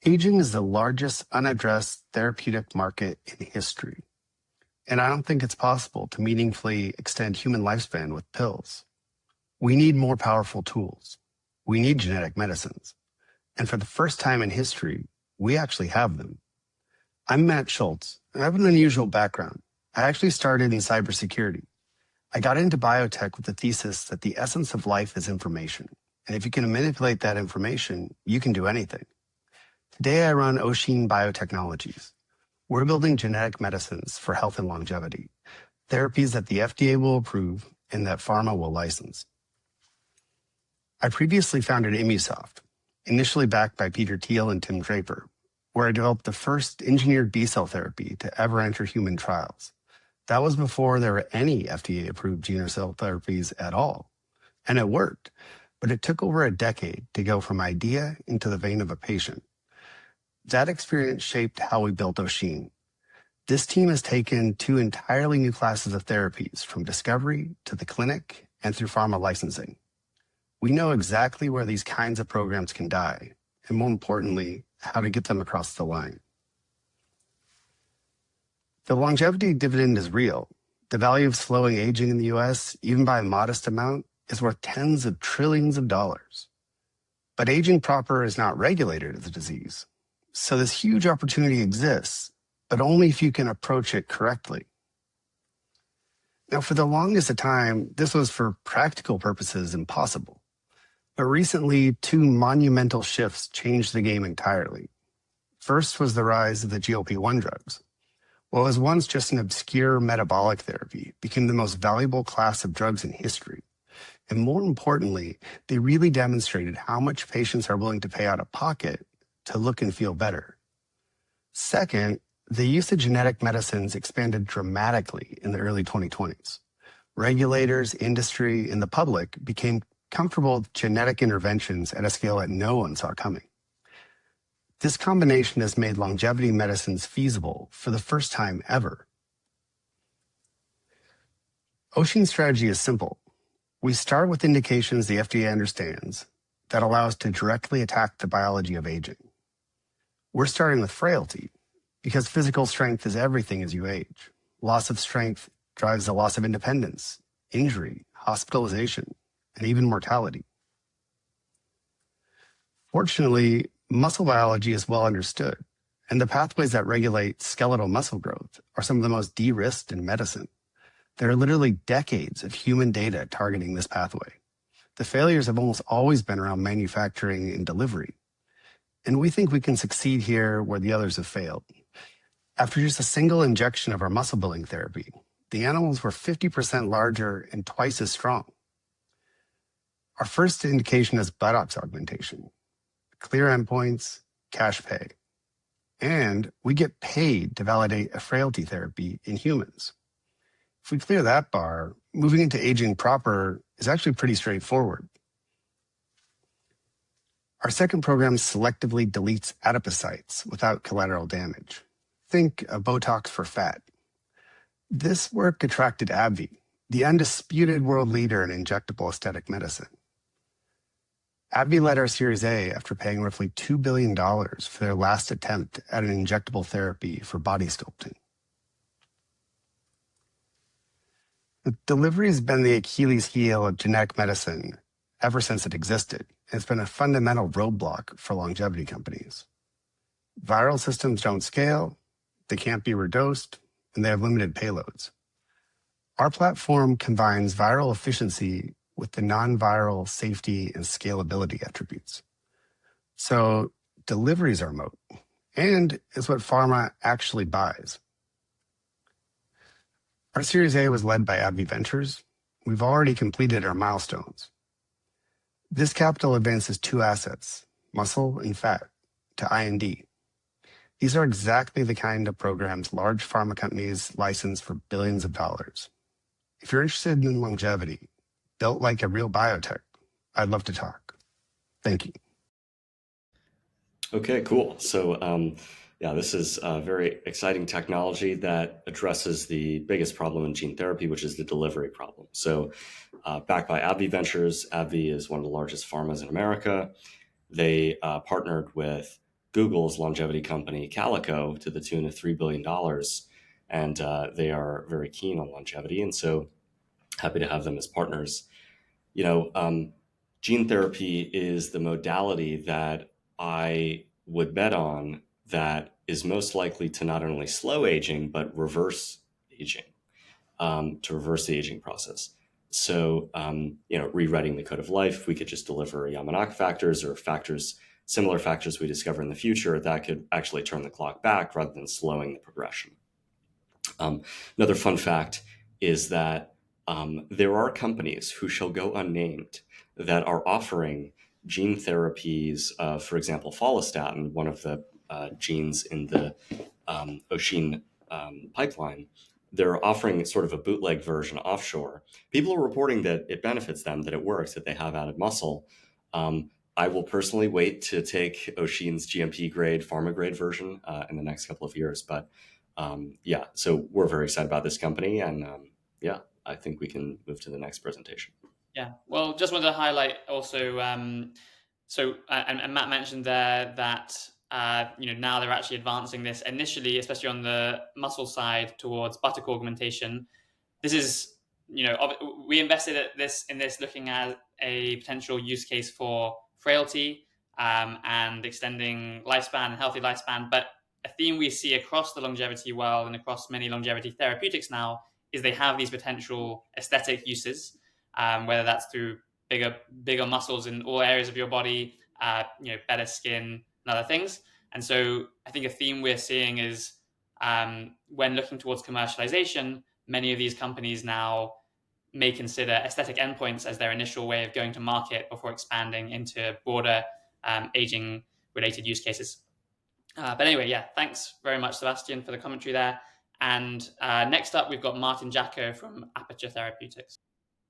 Aging is the largest unaddressed therapeutic market in history, and I don't think it's possible to meaningfully extend human lifespan with pills. We need more powerful tools. We need genetic medicines. And for the first time in history, we actually have them. I'm Matt Schultz, and I have an unusual background. I actually started in cybersecurity. I got into biotech with the thesis that the essence of life is information. And if you can manipulate that information, you can do anything. Today, I run Oisin Biotechnologies. We're building genetic medicines for health and longevity, therapies that the FDA will approve and that pharma will license. I previously founded ImmuSoft, initially backed by Peter Thiel and Tim Draper, where I developed the first engineered B-cell therapy to ever enter human trials. That was before there were any FDA-approved gene or cell therapies at all. And it worked, but it took over a decade to go from idea into the vein of a patient. That experience shaped how we built Oisin. This team has taken two entirely new classes of therapies from discovery to the clinic and through pharma licensing. We know exactly where these kinds of programs can die, and more importantly, how to get them across the line. The longevity dividend is real. The value of slowing aging in the US, even by a modest amount, is worth tens of trillions of dollars. But aging proper is not regulated as a disease. So this huge opportunity exists, but only if you can approach it correctly. Now, for the longest of time, this was for practical purposes impossible. But recently, two monumental shifts changed the game entirely. First was the rise of the GLP-1 drugs. What was once just an obscure metabolic therapy became the most valuable class of drugs in history. And more importantly, they really demonstrated how much patients are willing to pay out of pocket to look and feel better. Second, the use of genetic medicines expanded dramatically in the early 2020s. Regulators, industry, and the public became comfortable with genetic interventions at a scale that no one saw coming. This combination has made longevity medicines feasible for the first time ever. Oisin's strategy is simple. We start with indications the FDA understands that allow us to directly attack the biology of aging. We're starting with frailty because physical strength is everything as you age. Loss of strength drives the loss of independence, injury, hospitalization, and even mortality. Fortunately, muscle biology is well understood, and the pathways that regulate skeletal muscle growth are some of the most de-risked in medicine. There are literally decades of human data targeting this pathway. The failures have almost always been around manufacturing and delivery, and we think we can succeed here where the others have failed. After just a single injection of our muscle-building therapy, the animals were 50% larger and twice as strong. Our first indication is buttocks augmentation, clear endpoints, cash pay, and we get paid to validate a frailty therapy in humans. If we clear that bar, moving into aging proper is actually pretty straightforward. Our second program selectively deletes adipocytes without collateral damage. Think of Botox for fat. This work attracted AbbVie, the undisputed world leader in injectable aesthetic medicine. AbbVie led our Series A after paying roughly $2 billion for their last attempt at an injectable therapy for body sculpting. The delivery has been the Achilles heel of genetic medicine ever since it existed. It's been a fundamental roadblock for longevity companies. Viral systems don't scale, they can't be redosed, and they have limited payloads. Our platform combines viral efficiency with the non-viral safety and scalability attributes. So delivery is our moat, and is what pharma actually buys. Our Series A was led by AbbVie Ventures. We've already completed our milestones. This capital advances two assets, muscle and fat, to IND. These are exactly the kind of programs large pharma companies license for billions of dollars. If you're interested in longevity, built like a real biotech, I'd love to talk. Thank you. Okay, cool. So this is a very exciting technology that addresses the biggest problem in gene therapy, which is the delivery problem. So backed by AbbVie Ventures, AbbVie is one of the largest pharmas in America. They partnered with Google's longevity company, Calico, to the tune of $3 billion. And they are very keen on longevity. And so happy to have them as partners. You know, gene therapy is the modality that I would bet on that is most likely to not only slow aging, but reverse aging, to reverse the aging process. So, rewriting the code of life, we could just deliver Yamanaka factors or factors, similar factors we discover in the future that could actually turn the clock back rather than slowing the progression. Another fun fact is that there are companies who shall go unnamed that are offering gene therapies, for example, follistatin, one of the genes in the Oisin pipeline. They're offering sort of a bootleg version offshore. People are reporting that it benefits them, that it works, that they have added muscle. I will personally wait to take Oisin's GMP grade, pharma grade version in the next couple of years. But yeah, so we're very excited about this company. And yeah, I think we can move to the next presentation. Yeah, well, just wanted to highlight also, and Matt mentioned there that now they're actually advancing this initially, especially on the muscle side, towards buttock augmentation. This is, we invested in this looking at a potential use case for frailty and extending lifespan and healthy lifespan. But a theme we see across the longevity world and across many longevity therapeutics now is they have these potential aesthetic uses, whether that's through bigger muscles in all areas of your body, better skin and other things. And so I think a theme we're seeing is when looking towards commercialization, many of these companies now may consider aesthetic endpoints as their initial way of going to market before expanding into broader aging related use cases. But anyway, yeah, thanks very much, Sebastian, for the commentary there. And next up, we've got Martin Jacko from Aperture Therapeutics.